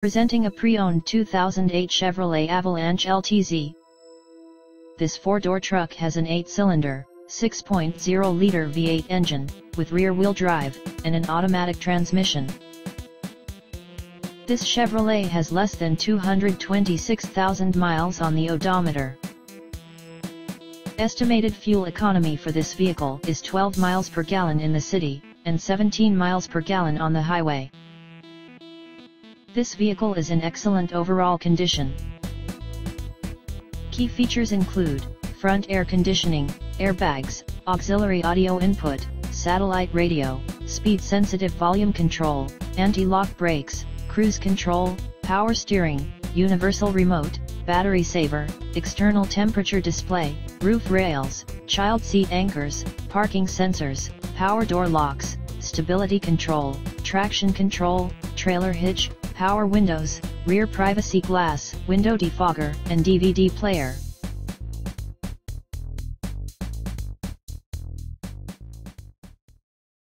Presenting a pre-owned 2008 Chevrolet Avalanche LTZ. This four-door truck has an 8-cylinder, 6.0-liter V8 engine, with rear-wheel drive, and an automatic transmission. This Chevrolet has less than 226,000 miles on the odometer. Estimated fuel economy for this vehicle is 12 miles per gallon in the city, and 17 miles per gallon on the highway. This vehicle is in excellent overall condition. Key features include front air conditioning, airbags, auxiliary audio input, satellite radio, speed-sensitive volume control, anti-lock brakes, cruise control, power steering, universal remote, battery saver, external temperature display, roof rails, child seat anchors, parking sensors, power door locks, stability control, traction control, trailer hitch, power windows, rear privacy glass, window defogger, and DVD player.